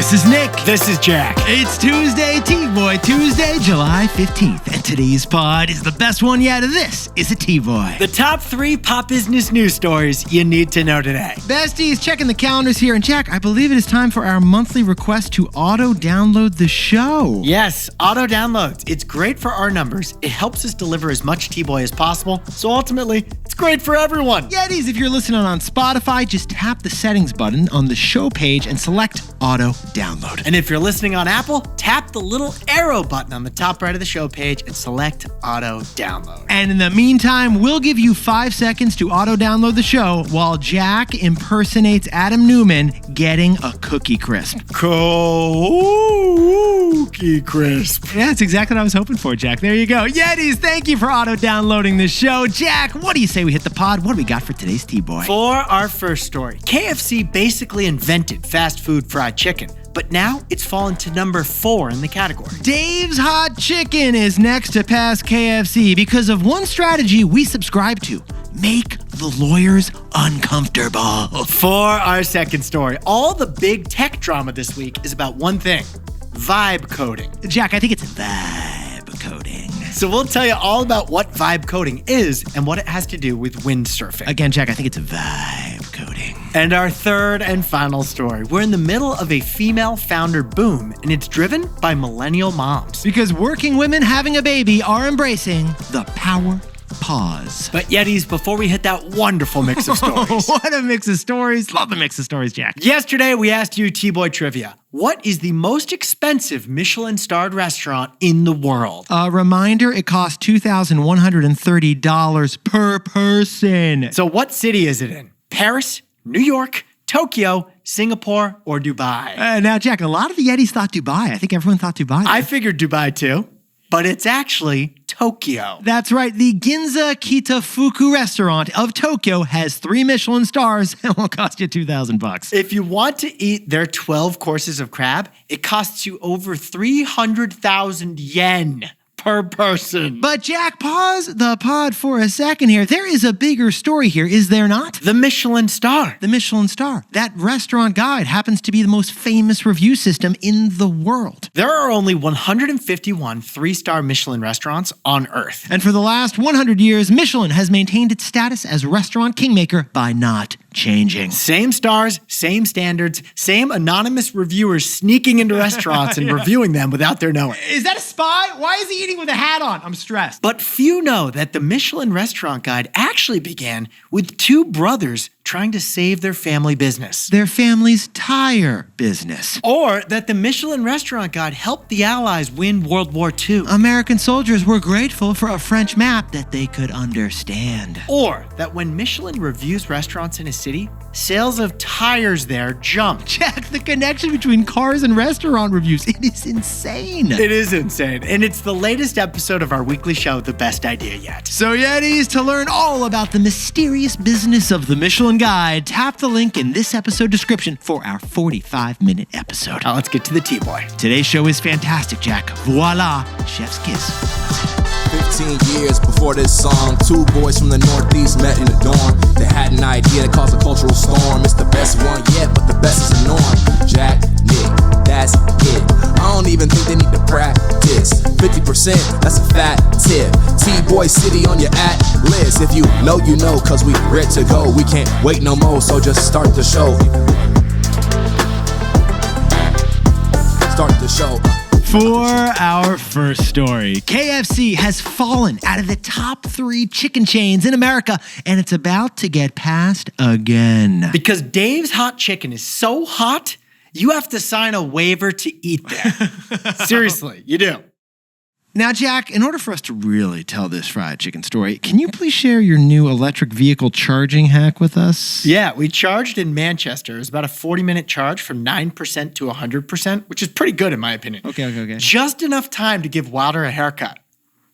This is Nick. This is Jack. It's Tuesday, T-Boy Tuesday, July 15th. And today's pod is the best one yet. This is a T-Boy. The top 3 pop business news stories you need to know today. Besties, checking the calendars here. And Jack, I believe it is time for our monthly request to auto-download the show. Yes, auto downloads. It's great for our numbers. It helps us deliver as much T-Boy as possible. So ultimately, it's great for everyone. Yetis, if you're listening on Spotify, just tap the settings button on the show page and select auto-download. And if you're listening on Apple, tap the little arrow button on the top right of the show page and select auto download. And in the meantime, we'll give you 5 seconds to auto-download the show while Jack impersonates Adam Newman getting a Cookie Crisp. Cookie Crisp. Yeah, that's exactly what I was hoping for, Jack. There you go. Yetis, thank you for auto-downloading the show. Jack, what do you say we hit the pod? What do we got for today's T-Boy? For our first story, KFC basically invented fast food fried chicken, but now it's fallen to number 4 in the category. Dave's Hot Chicken is next to pass KFC because of one strategy we subscribe to. Make the lawyers uncomfortable. For our second story, all the big tech drama this week is about one thing: vibe coding. Jack, I think it's vibe coding. So we'll tell you all about what vibe coding is and what it has to do with windsurfing. Again, Jack, I think it's vibe coding. And our third and final story. We're in the middle of a female founder boom, and it's driven by millennial moms. Because working women having a baby are embracing the power pause. But Yetis, before we hit that wonderful mix of stories. What a mix of stories. Love the mix of stories, Jack. Yesterday, we asked you T-Boy Trivia. What is the most expensive Michelin-starred restaurant in the world? A reminder, it costs $2,130 per person. So what city is it in? Paris, New York, Tokyo, Singapore, or Dubai? Now, Jack, a lot of the Yetis thought Dubai. I think everyone thought Dubai. I figured Dubai too, but it's actually Tokyo. That's right. The Ginza Kitafuku restaurant of Tokyo has 3 Michelin stars and will cost you $2,000. If you want to eat their 12 courses of crab, it costs you over 300,000 yen per person. But Jack, pause the pod for a second here. There is a bigger story here, is there not? The Michelin star. The Michelin star. That restaurant guide happens to be the most famous review system in the world. There are only 151 3-star Michelin restaurants on Earth. And for the last 100 years, Michelin has maintained its status as restaurant kingmaker by not changing. Same stars, same standards, same anonymous reviewers sneaking into restaurants and reviewing them without their knowing. Is that a spy? Why is he eating with a hat on? I'm stressed. But few know that the Michelin Restaurant Guide actually began with 2 brothers trying to save their family business. Their family's tire business. Or that the Michelin Restaurant Guide helped the Allies win World War II. American soldiers were grateful for a French map that they could understand. Or that when Michelin reviews restaurants in a city, sales of tires there jump. Jack, the connection between cars and restaurant reviews, it is insane. It is insane. And it's the latest episode of our weekly show, The Best Idea Yet. So Yetis, to learn all about the mysterious business of the Michelin Guide, tap the link in this episode description for our 45-minute episode. Now let's get to the T-Boy. Today's show is fantastic, Jack. Voila, chef's kiss. 15 years before this song, 2 boys from the Northeast met in a dorm. They had an idea that caused a cultural storm. It's the best one yet, but the best is the norm. Jack, Nick, that's it. I don't even think they need to practice. 50%, that's a fat tip. T-Boy City on your at-list. If you know, you know, cause we ready to go. We can't wait no more, so just start the show. Start the show. For our first story, KFC has fallen out of the top 3 chicken chains in America, and it's about to get passed again. Because Dave's Hot Chicken is so hot, you have to sign a waiver to eat there. Seriously, you do. Now, Jack, in order for us to really tell this fried chicken story, can you please share your new electric vehicle charging hack with us? Yeah, we charged in Manchester. It was about a 40-minute charge from 9% to 100%, which is pretty good in my opinion. Okay. Just enough time to give Wilder a haircut.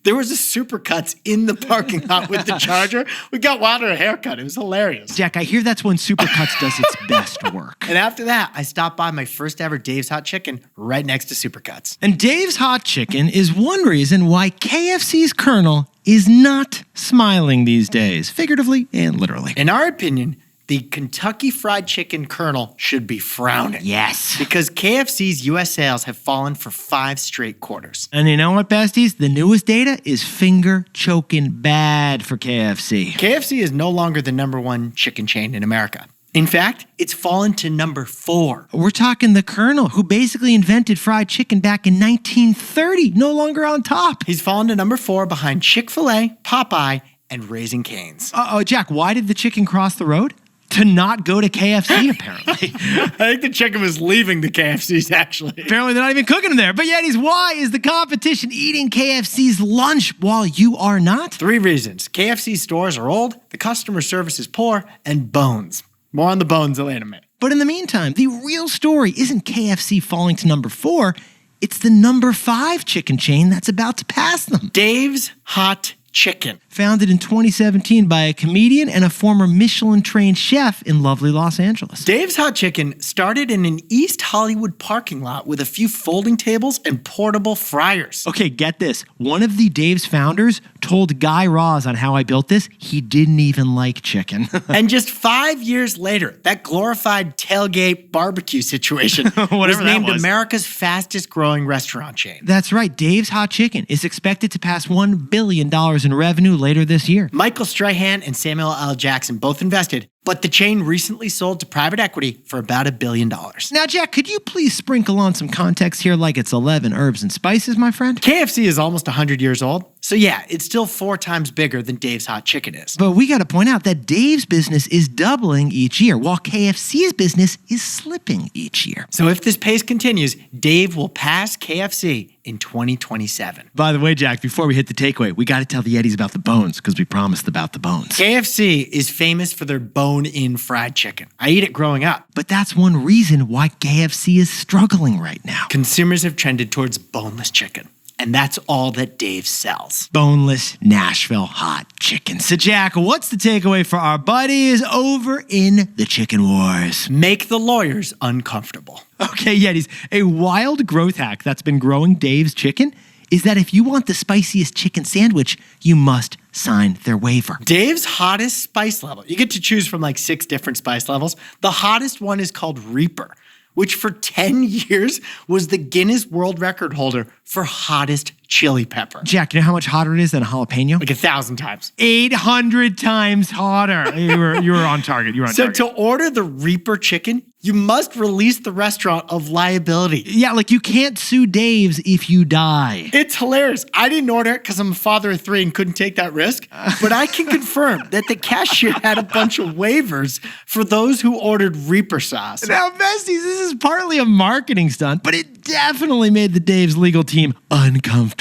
There was a Supercuts in the parking lot with the charger. We got Wilder a haircut. It was hilarious. Jack, I hear that's when Supercuts does its best work. And after that, I stopped by my first ever Dave's Hot Chicken right next to Supercuts. And Dave's Hot Chicken is one reason why KFC's Colonel is not smiling these days, figuratively and literally. In our opinion, the Kentucky Fried Chicken Colonel should be frowning. Yes. Because KFC's U.S. sales have fallen for 5 straight quarters. And you know what, besties? The newest data is finger-choking bad for KFC. KFC is no longer the #1 chicken chain in America. In fact, it's fallen to number 4. We're talking the Colonel, who basically invented fried chicken back in 1930, no longer on top. He's fallen to number 4 behind Chick-fil-A, Popeye, and Raising Cane's. Uh-oh, Jack, why did the chicken cross the road? To not go to KFC, apparently. I think the chicken was leaving the KFCs, actually. Apparently, they're not even cooking them there. But Yetis, why is the competition eating KFC's lunch while you are not? 3 reasons. KFC stores are old, the customer service is poor, and bones. More on the bones later, mate. But in the meantime, the real story isn't KFC falling to number 4. It's the number 5 chicken chain that's about to pass them. Dave's Hot Chicken. Founded in 2017 by a comedian and a former Michelin-trained chef in lovely Los Angeles. Dave's Hot Chicken started in an East Hollywood parking lot with a few folding tables and portable fryers. Okay, get this. One of the Dave's founders told Guy Raz on How I Built This he didn't even like chicken. And just 5 years later, that glorified tailgate barbecue situation was named America's fastest growing restaurant chain. That's right. Dave's Hot Chicken is expected to pass $1 billion in revenue later this year. Michael Strahan and Samuel L. Jackson both invested, but the chain recently sold to private equity for about $1 billion. Now, Jack, could you please sprinkle on some context here like it's 11 herbs and spices, my friend? KFC is almost 100 years old, so yeah, it's still 4 times bigger than Dave's Hot Chicken is. But we got to point out that Dave's business is doubling each year, while KFC's business is slipping each year. So if this pace continues, Dave will pass KFC in 2027. By the way, Jack, before we hit the takeaway, we got to tell the Yetis about the bones because we promised about the bones. KFC is famous for their bone-in fried chicken. I eat it growing up. But that's one reason why KFC is struggling right now. Consumers have trended towards boneless chicken, and that's all that Dave sells. Boneless Nashville hot chicken. So, Jack, what's the takeaway for our buddies over in the chicken wars? Make the lawyers uncomfortable. Okay, Yetis, a wild growth hack that's been growing Dave's chicken is that if you want the spiciest chicken sandwich, you must sign their waiver. Dave's hottest spice level, you get to choose from like 6 different spice levels. The hottest one is called Reaper, which for 10 years was the Guinness World Record holder for hottest chili pepper. Jack, you know how much hotter it is than a jalapeno? Like 1,000 times. 800 times hotter. You were on target. You were on target. So to order the Reaper chicken, you must release the restaurant of liability. Yeah, like you can't sue Dave's if you die. It's hilarious. I didn't order it because I'm a father of 3 and couldn't take that risk. But I can confirm that the cashier had a bunch of waivers for those who ordered Reaper sauce. Now, besties, this is partly a marketing stunt, but it definitely made the Dave's legal team uncomfortable.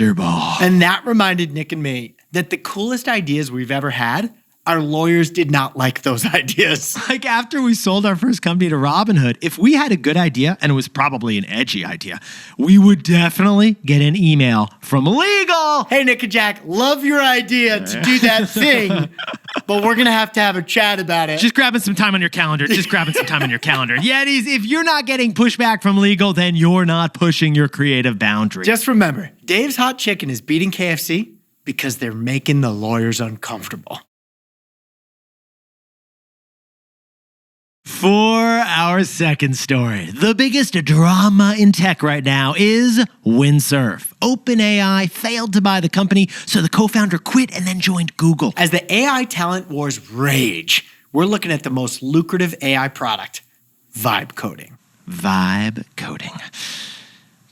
And that reminded Nick and me that the coolest ideas we've ever had, our lawyers did not like those ideas. Like after we sold our first company to Robinhood, if we had a good idea, and it was probably an edgy idea, we would definitely get an email from legal. Hey, Nick and Jack, love your idea to do that thing, but we're going to have a chat about it. Just grabbing some time on your calendar. Yetis, if you're not getting pushback from legal, then you're not pushing your creative boundary. Just remember, Dave's Hot Chicken is beating KFC because they're making the lawyers uncomfortable. For our second story, the biggest drama in tech right now is Windsurf. OpenAI failed to buy the company, so the co-founder quit and then joined Google. As the AI talent wars rage, we're looking at the most lucrative AI product, vibe coding. Vibe coding.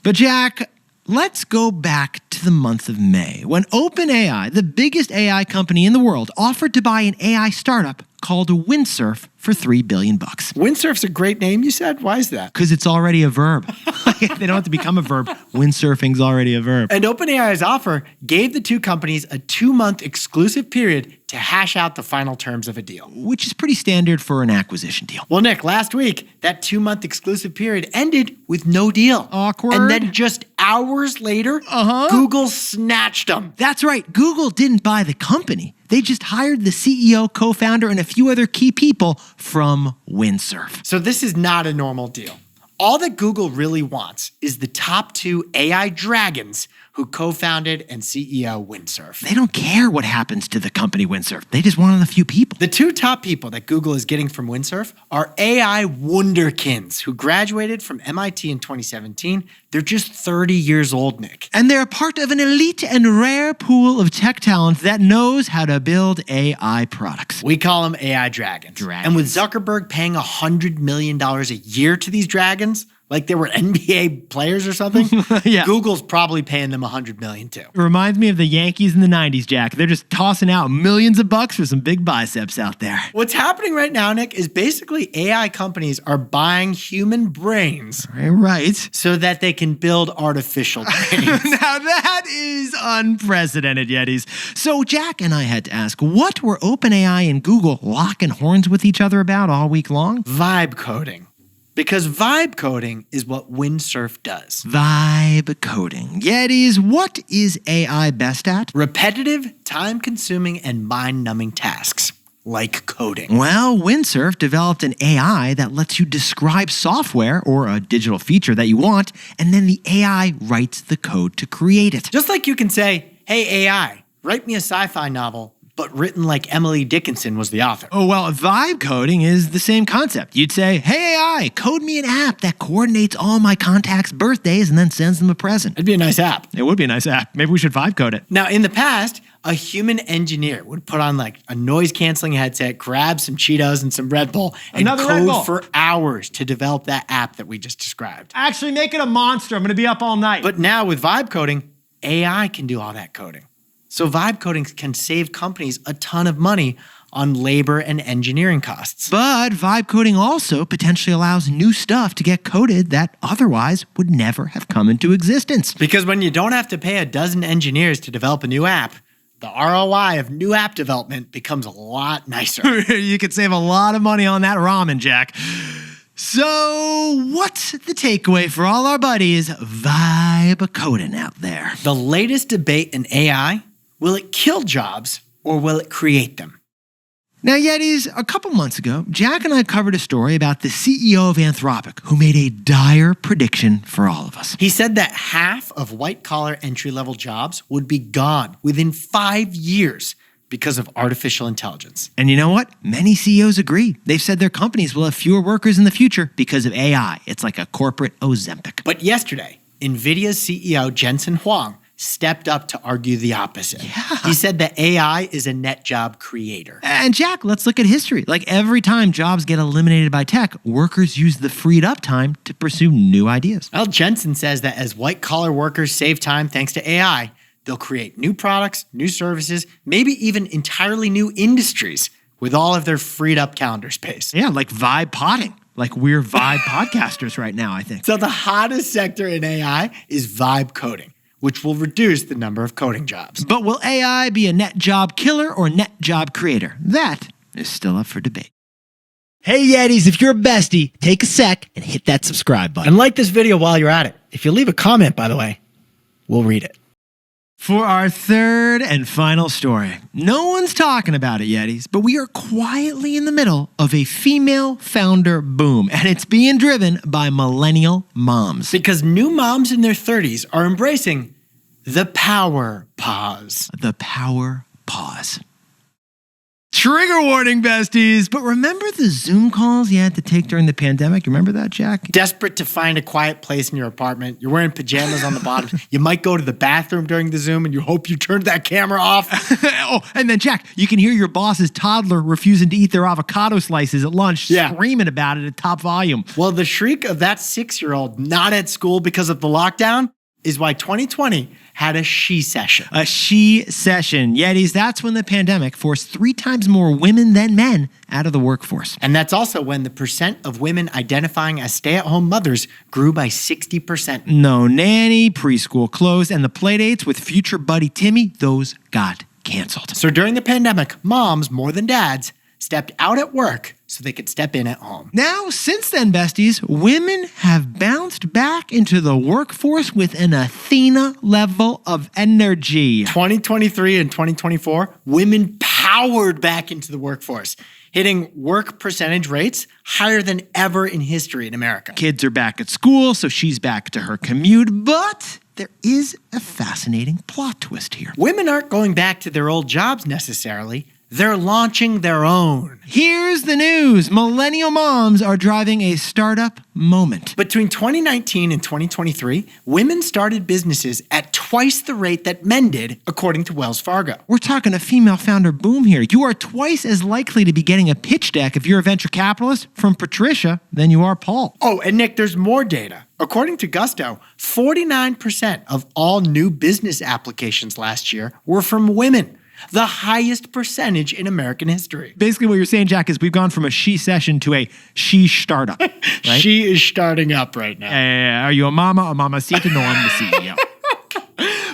But Jack, let's go back to the month of May when OpenAI, the biggest AI company in the world, offered to buy an AI startup called Windsurf for $3 billion. Windsurf's a great name, you said? Why is that? Because it's already a verb. They don't have to become a verb. Windsurfing's already a verb. And OpenAI's offer gave the two companies a 2-month exclusive period to hash out the final terms of a deal. Which is pretty standard for an acquisition deal. Well, Nick, last week, that 2-month exclusive period ended with no deal. Awkward. And then just hours later, Google snatched them. That's right. Google didn't buy the company. They just hired the CEO, co-founder, and a few other key people from Windsurf. So this is not a normal deal. All that Google really wants is the top 2 AI dragons who co-founded and CEO Windsurf. They don't care what happens to the company Windsurf. They just want a few people. The two top people that Google is getting from Windsurf are AI wunderkinds who graduated from MIT in 2017. They're just 30 years old, Nick. And they're part of an elite and rare pool of tech talent that knows how to build AI products. We call them AI dragons. And with Zuckerberg paying $100 million a year to these dragons, like they were NBA players or something, Yeah. Google's probably paying them $100 million too. It reminds me of the Yankees in the 90s, Jack. They're just tossing out millions of bucks for some big biceps out there. What's happening right now, Nick, is basically AI companies are buying human brains Right. so that they can build artificial brains. Now that is unprecedented, Yetis. So Jack and I had to ask, what were OpenAI and Google locking horns with each other about all week long? Vibe coding. Because vibe coding is what Windsurf does. Vibe coding. Yetis, what is AI best at? Repetitive, time-consuming, and mind-numbing tasks, like coding. Well, Windsurf developed an AI that lets you describe software or a digital feature that you want, and then the AI writes the code to create it. Just like you can say, hey AI, write me a sci-fi novel, but written like Emily Dickinson was the author. Oh, well, vibe coding is the same concept. You'd say, hey AI, code me an app that coordinates all my contacts' birthdays and then sends them a present. It'd be a nice app. It would be a nice app. Maybe we should vibe code it. Now, in the past, a human engineer would put on like a noise-canceling headset, grab some Cheetos and some Red Bull, and Another Red Bull. code for hours to develop that app that we just described. Actually, make it a monster. I'm going to be up all night. But now with vibe coding, AI can do all that coding. So vibe coding can save companies a ton of money on labor and engineering costs. But vibe coding also potentially allows new stuff to get coded that otherwise would never have come into existence. Because when you don't have to pay a dozen engineers to develop a new app, the ROI of new app development becomes a lot nicer. You could save a lot of money on that ramen, Jack. So what's the takeaway for all our buddies vibe coding out there? The latest debate in AI, will it kill jobs or will it create them? Now, Yetis, a couple months ago, Jack and I covered a story about the CEO of Anthropic who made a dire prediction for all of us. He said that half of white-collar entry-level jobs would be gone within 5 years because of artificial intelligence. And you know what? Many CEOs agree. They've said their companies will have fewer workers in the future because of AI. It's like a corporate Ozempic. But yesterday, NVIDIA's CEO Jensen Huang stepped up to argue the opposite. Yeah. He said that AI is a net job creator. And Jack, let's look at history. Like every time jobs get eliminated by tech, workers use the freed up time to pursue new ideas. Well, Jensen says that as white-collar workers save time thanks to AI, they'll create new products, new services, maybe even entirely new industries with all of their freed up calendar space. Yeah, like vibe potting. Like we're vibe podcasters right now, I think. So the hottest sector in AI is vibe coding, which will reduce the number of coding jobs. But will AI be a net job killer or net job creator? That is still up for debate. Hey Yetis, if you're a bestie, take a sec and hit that subscribe button. And like this video while you're at it. If you leave a comment, by the way, we'll read it. For our third and final story, no one's talking about it, Yetis, but we are quietly in the middle of a female founder boom, and it's being driven by millennial moms. Because new moms in their 30s are embracing the power pause. The power pause. Trigger warning, besties. But remember the Zoom calls you had to take during the pandemic? You remember that, Jack? Desperate to find a quiet place in your apartment. You're wearing pajamas on the bottom. You might go to the bathroom during the Zoom and you hope you turned that camera off. Oh, and then, Jack, you can hear your boss's toddler refusing to eat their avocado slices at lunch, screaming about it at top volume. Well, the shriek of that 6-year-old not at school because of the lockdown is why 2020 had a she session. A she session. Yetis, that's when the pandemic forced 3 times more women than men out of the workforce. And that's also when the percent of women identifying as stay-at-home mothers grew by 60%. No nanny, preschool closed, and the playdates with future buddy Timmy, those got canceled. So during the pandemic, moms, more than dads, stepped out at work so they could step in at home. Now, since then, besties, women have bounced back into the workforce with an Athena level of energy. 2023 and 2024, women powered back into the workforce, hitting work percentage rates higher than ever in history in America. Kids are back at school, so she's back to her commute, but there is a fascinating plot twist here. Women aren't going back to their old jobs necessarily. They're launching their own. Here's the news. Millennial moms are driving a startup moment. Between 2019 and 2023, women started businesses at twice the rate that men did, according to Wells Fargo. We're talking a female founder boom here. You are twice as likely to be getting a pitch deck if you're a venture capitalist from Patricia than you are Paul. Oh, and Nick, there's more data. According to Gusto, 49% of all new business applications last year were from women. The highest percentage in American history. Basically what you're saying, Jack, is we've gone from a she session to a she startup, right? She is starting up right now. Are you a mamacita? No, I'm the CEO.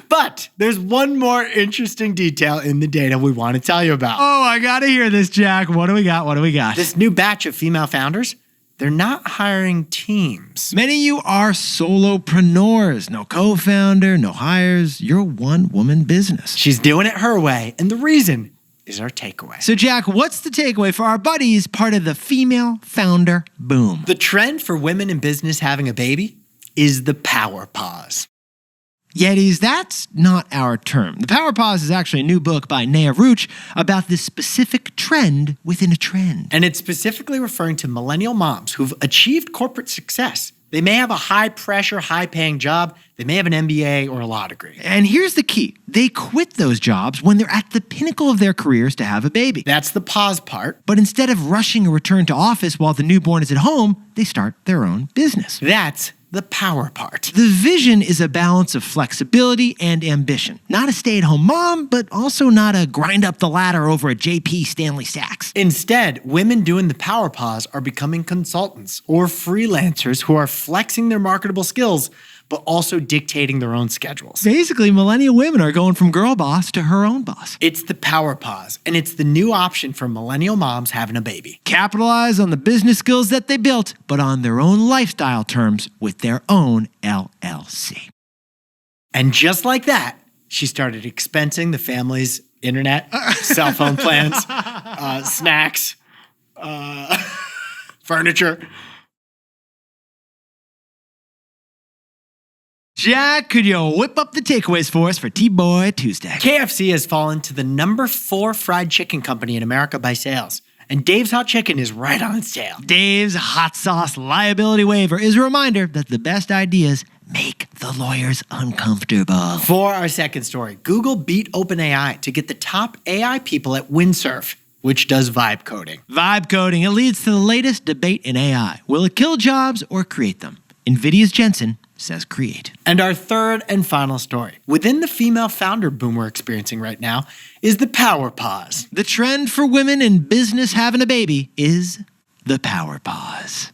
But there's one more interesting detail in the data we want to tell you about. Oh, I got to hear this, Jack. What do we got? This new batch of female founders, they're not hiring teams. Many of you are solopreneurs. No co-founder, no hires. You're a one-woman business. She's doing it her way, and the reason is our takeaway. So, Jack, what's the takeaway for our buddies, part of the female founder boom? The trend for women in business having a baby is the power pause. Yetis, that's not our term. The Power Pause is actually a new book by Naya Ruch about this specific trend within a trend. And it's specifically referring to millennial moms who've achieved corporate success. They may have a high-pressure, high-paying job. They may have an MBA or a law degree. And here's the key. They quit those jobs when they're at the pinnacle of their careers to have a baby. That's the pause part. But instead of rushing a return to office while the newborn is at home, they start their own business. That's the power part. The vision is a balance of flexibility and ambition. Not a stay-at-home mom, but also not a grind up the ladder over at JP Stanley Sachs. Instead, women doing the power pause are becoming consultants or freelancers who are flexing their marketable skills, but also dictating their own schedules. Basically, millennial women are going from girl boss to her own boss. It's the power pause, and it's the new option for millennial moms having a baby. Capitalize on the business skills that they built, but on their own lifestyle terms with their own LLC. And just like that, she started expensing the family's internet, cell phone plans, snacks, furniture. Jack, could you whip up the takeaways for us for T-Boy Tuesday? KFC has fallen to the number 4 fried chicken company in America by sales. And Dave's Hot Chicken is right on its tail. Dave's Hot Sauce Liability Waiver is a reminder that the best ideas make the lawyers uncomfortable. For our second story, Google beat OpenAI to get the top AI people at Windsurf, which does vibe coding. Vibe coding, it leads to the latest debate in AI. Will it kill jobs or create them? NVIDIA's Jensen says create. And our third and final story, within the female founder boom we're experiencing right now, is the power pause. The trend for women in business having a baby is the power pause.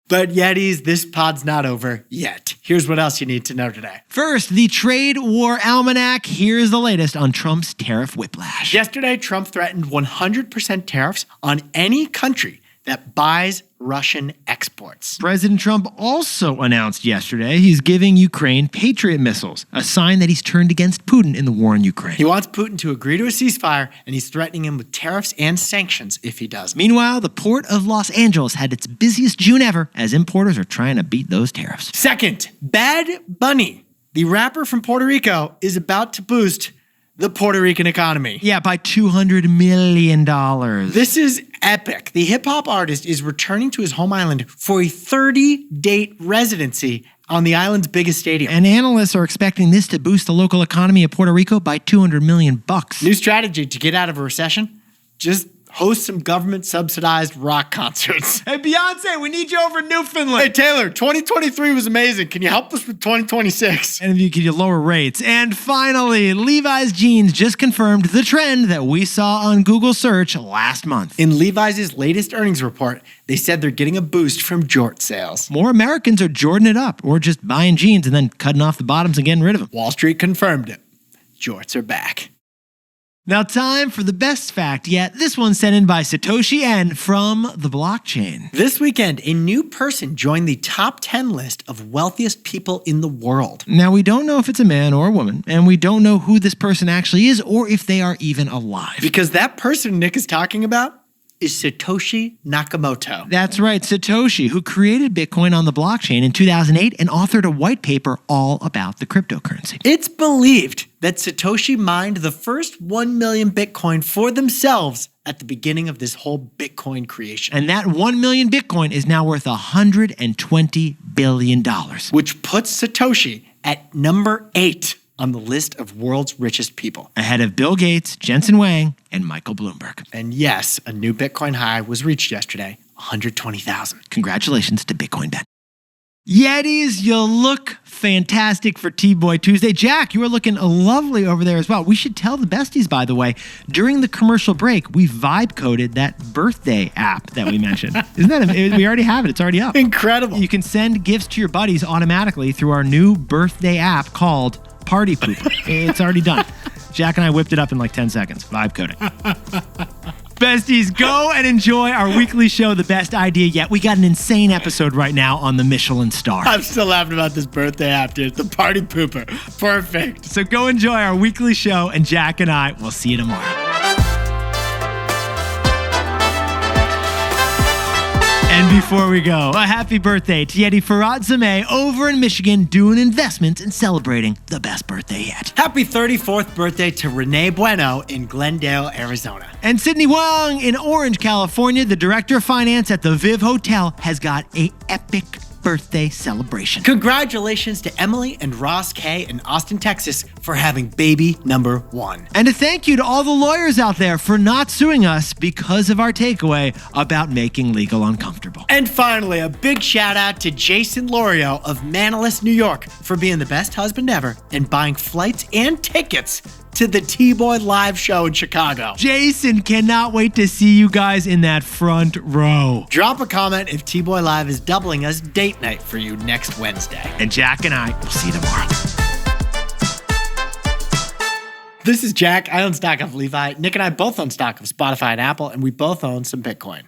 But Yetis, this pod's not over yet. Here's what else you need to know today. First, the Trade War Almanac. Here's the latest on Trump's tariff whiplash. Yesterday, Trump threatened 100% tariffs on any country that buys Russian exports. President Trump also announced yesterday he's giving Ukraine Patriot missiles, a sign that he's turned against Putin in the war in Ukraine. He wants Putin to agree to a ceasefire, and he's threatening him with tariffs and sanctions if he doesn't. Meanwhile, the port of Los Angeles had its busiest June ever as importers are trying to beat those tariffs. Second, Bad Bunny, the rapper from Puerto Rico, is about to boost the Puerto Rican economy. Yeah, by $200 million. This is epic. The hip-hop artist is returning to his home island for a 30-date residency on the island's biggest stadium. And analysts are expecting this to boost the local economy of Puerto Rico by $200 million. New strategy to get out of a recession? Just host some government-subsidized rock concerts. Hey, Beyonce, we need you over in Newfoundland. Hey, Taylor, 2023 was amazing. Can you help us with 2026? And if you could, you lower rates. And finally, Levi's jeans just confirmed the trend that we saw on Google search last month. In Levi's latest earnings report, they said they're getting a boost from jort sales. More Americans are Jordan it up or just buying jeans and then cutting off the bottoms and getting rid of them. Wall Street confirmed it. Jorts are back. Now time for the best fact yet. This one's sent in by Satoshi N from the blockchain. This weekend, a new person joined the top 10 list of wealthiest people in the world. Now we don't know if it's a man or a woman, and we don't know who this person actually is or if they are even alive. Because that person Nick is talking about is Satoshi Nakamoto. That's right, Satoshi, who created Bitcoin on the blockchain in 2008 and authored a white paper all about the cryptocurrency. It's believed that Satoshi mined the first 1 million Bitcoin for themselves at the beginning of this whole Bitcoin creation. And that 1 million Bitcoin is now worth $120 billion. Which puts Satoshi at number 8 on the list of world's richest people. Ahead of Bill Gates, Jensen Huang, and Michael Bloomberg. And yes, a new Bitcoin high was reached yesterday, 120,000. Congratulations to Bitcoin Bet. Yetis, you look fantastic for T-Boy Tuesday. Jack, you are looking lovely over there as well. We should tell the besties, by the way, during the commercial break, we vibe coded that birthday app that we mentioned. Isn't that, we already have it. It's already up. Incredible. You can send gifts to your buddies automatically through our new birthday app called Party Pooper. It's already done. Jack and I whipped it up in like 10 seconds. Vibe coding. Besties, go and enjoy our weekly show, The Best Idea Yet. We got an insane episode right now on the Michelin Star. I'm still laughing about this birthday app, dude. The Party Pooper. Perfect. So go enjoy our weekly show, and Jack and I will see you tomorrow. And before we go, a happy birthday to Yeti Farad Zameh over in Michigan doing investments and celebrating the best birthday yet. Happy 34th birthday to Renee Bueno in Glendale, Arizona. And Sydney Wang in Orange, California, the director of finance at the Viv Hotel, has got an epic birthday celebration. Congratulations to Emily and Ross K in Austin, Texas for having baby number 1. And a thank you to all the lawyers out there for not suing us because of our takeaway about making legal uncomfortable. And finally, a big shout out to Jason Lorio of Manlius, New York for being the best husband ever and buying flights and tickets to the TBOY Live show in Chicago. Jason, cannot wait to see you guys in that front row. Drop a comment if TBOY Live is doubling as date night for you next Wednesday. And Jack and I will see you tomorrow. This is Jack. I own stock of Levi. Nick and I both own stock of Spotify and Apple, and we both own some Bitcoin.